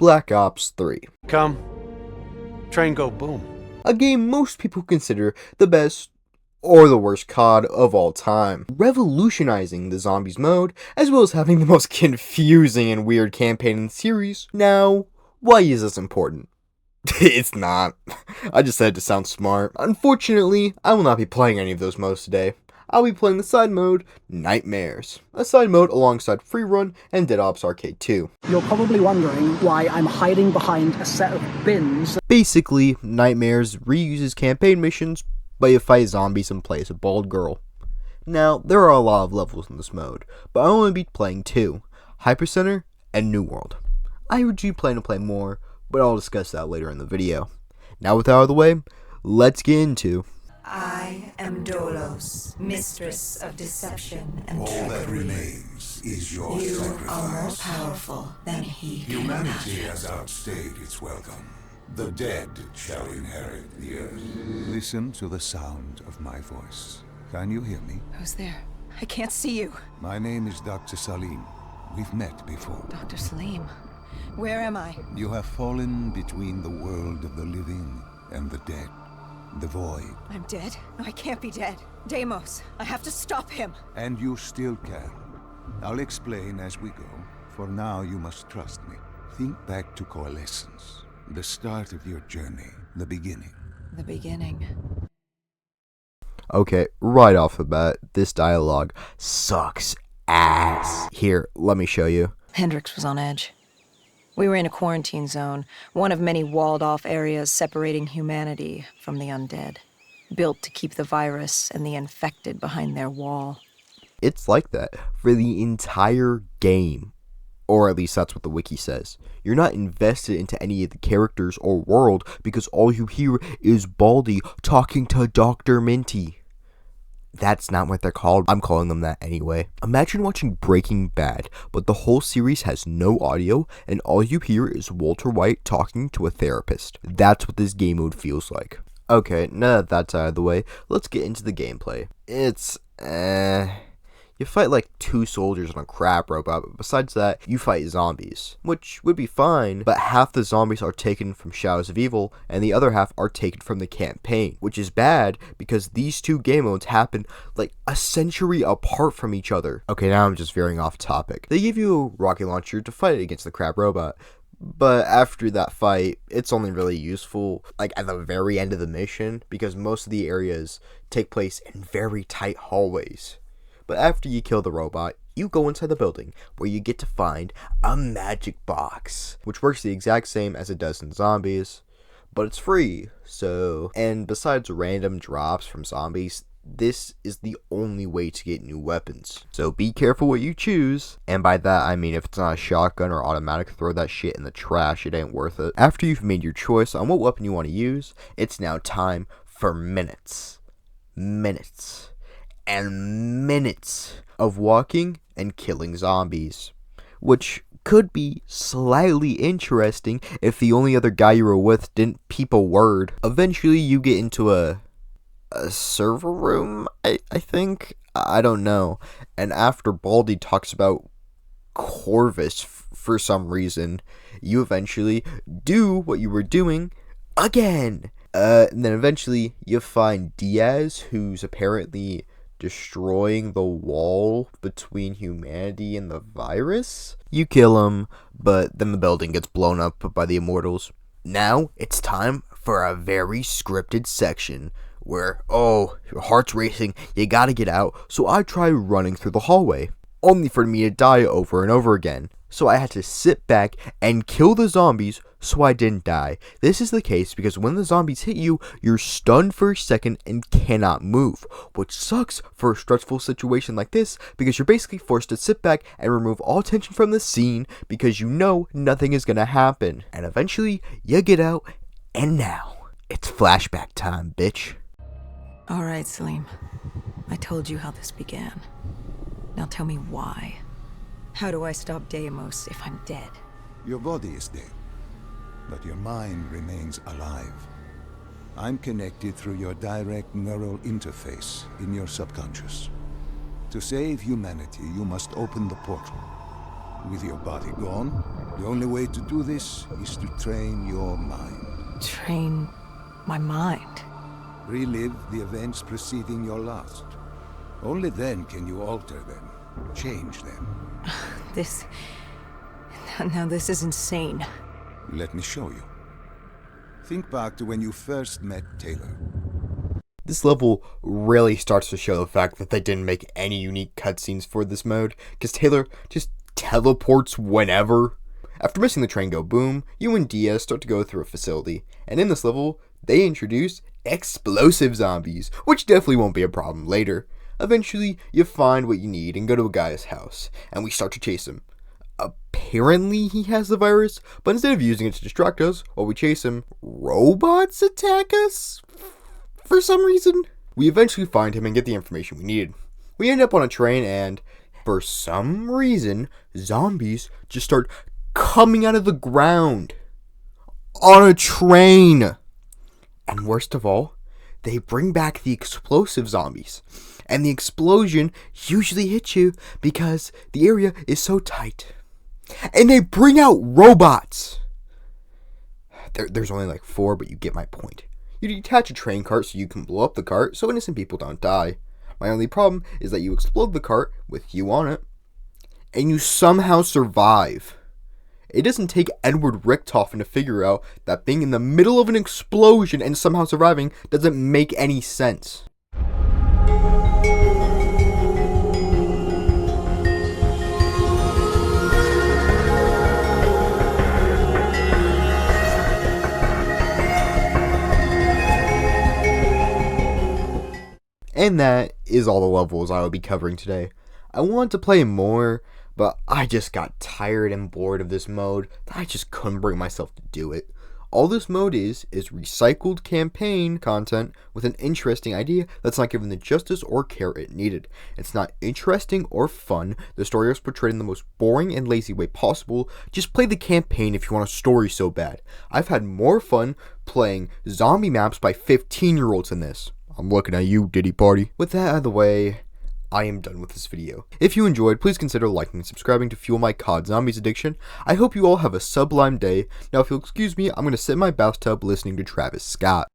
Black Ops 3. Come. Train go boom. A game most people consider the best or the worst COD of all time, revolutionizing the zombies mode, as well as having the most confusing and weird campaign in the series. Now, why is this important? It's not. I just said it to sound smart. Unfortunately, I will not be playing any of those modes today. I'll be playing the side mode, Nightmares, a side mode alongside Free Run and Dead Ops Arcade 2. You're probably wondering why I'm hiding behind a set of bins. Basically, Nightmares reuses campaign missions, but you fight zombies and play as a bald girl. Now, there are a lot of levels in this mode, but I'll only be playing 2, Hypocenter and New World. I originally plan to play more, but I'll discuss that later in the video. Now with that out of the way, let's get into... I am Dolos, mistress of deception and All trickery. that remains is your You sacrifice. are more powerful than he can Humanity imagine. has outstayed its welcome. The dead shall inherit the earth. Listen to the sound of my voice. Can you hear me? Who's there? I can't see you. My name is Dr. Salim. We've met before. Dr. Salim, where am I? You have fallen between the world of the living and the dead. The void. I'm dead? No, I can't be dead. Deimos, I have to stop him. And you still can. I'll explain as we go. For now, you must trust me. Think back to Coalescence. The start of your journey. The beginning. The beginning. Okay, right off the bat, this dialogue sucks ass. Here, let me show you. Hendrix was on edge. We were in a quarantine zone, one of many walled-off areas separating humanity from the undead, built to keep the virus and the infected behind their wall. It's like that for the entire game. Or at least that's what the wiki says. You're not invested into any of the characters or world because all you hear is Baldy talking to Dr. Minty. That's not what they're called. I'm calling them that anyway. Imagine watching Breaking Bad, but the whole series has no audio and all you hear is Walter White talking to a therapist. That's what this game mode feels like. Okay, now that that's out of the way, let's get into the gameplay. It's, you fight like 2 soldiers on a crab robot, but besides that, you fight zombies, which would be fine, but half the zombies are taken from Shadows of Evil, and the other half are taken from the campaign, which is bad because these 2 game modes happen like a century apart from each other. Okay, now I'm just veering off topic. They give you a rocket launcher to fight against the crab robot, but after that fight, it's only really useful like at the very end of the mission, because most of the areas take place in very tight hallways. But after you kill the robot, you go inside the building where you get to find a magic box, which works the exact same as it does in zombies, but it's free. So, and besides random drops from zombies, this is the only way to get new weapons. So be careful what you choose. And by that I mean if it's not a shotgun or automatic, throw that shit in the trash. It ain't worth it. After you've made your choice on what weapon you want to use, it's now time for minutes and minutes of walking and killing zombies, which could be slightly interesting if the only other guy you were with didn't peep a word. Eventually you get into a server room, I think? I don't know. And after Baldy talks about Corvus for some reason, you eventually do what you were doing again. And then eventually you find Diaz, who's apparently destroying the wall between humanity and the virus. You kill him, but then the building gets blown up by the Immortals. Now it's time for a very scripted section where, oh, your heart's racing, you gotta get out. So I try running through the hallway, only for me to die over and over again. So I had to sit back and kill the zombies so I didn't die. This is the case because when the zombies hit you, you're stunned for a second and cannot move, which sucks for a stressful situation like this because you're basically forced to sit back and remove all tension from the scene because you know nothing is gonna happen. And eventually, you get out, and now, it's flashback time, bitch. All right, Salim. I told you how this began. Now tell me why. How do I stop Deimos if I'm dead? Your body is dead, but your mind remains alive. I'm connected through your direct neural interface in your subconscious. To save humanity, you must open the portal. With your body gone, The only way to do this is to train your mind. Train my mind. Relive the events preceding your last. Only then can you alter them, change them. This... Now this is insane. Let me show you. Think back to when you first met Taylor. This level really starts to show the fact that they didn't make any unique cutscenes for this mode, because Taylor just teleports whenever. After missing the train go boom, you and Diaz start to go through a facility, and in this level, they introduce explosive zombies, which definitely won't be a problem later. Eventually, you find what you need and go to a guy's house, and we start to chase him. Apparently he has the virus, but instead of using it to distract us while we chase him, robots attack us? For some reason. We eventually find him and get the information we needed. We end up on a train and, for some reason, zombies just start coming out of the ground. On a train! And worst of all, they bring back the explosive zombies. And the explosion usually hits you because the area is so tight. And they bring out robots! There's only like 4, but you get my point. You detach a train cart so you can blow up the cart so innocent people don't die. My only problem is that you explode the cart with you on it, and you somehow survive. It doesn't take Edward Richtofen to figure out that being in the middle of an explosion and somehow surviving doesn't make any sense. And that is all the levels I will be covering today. I wanted to play more, but I just got tired and bored of this mode that I just couldn't bring myself to do it. All this mode is recycled campaign content with an interesting idea that's not given the justice or care it needed. It's not interesting or fun. The story is portrayed in the most boring and lazy way possible. Just play the campaign if you want a story so bad. I've had more fun playing zombie maps by 15-year-olds than this. I'm looking at you, Diddy Party. With that out of the way, I am done with this video. If you enjoyed, please consider liking and subscribing to fuel my COD Zombies addiction. I hope you all have a sublime day. Now, if you'll excuse me, I'm going to sit in my bathtub listening to Travis Scott.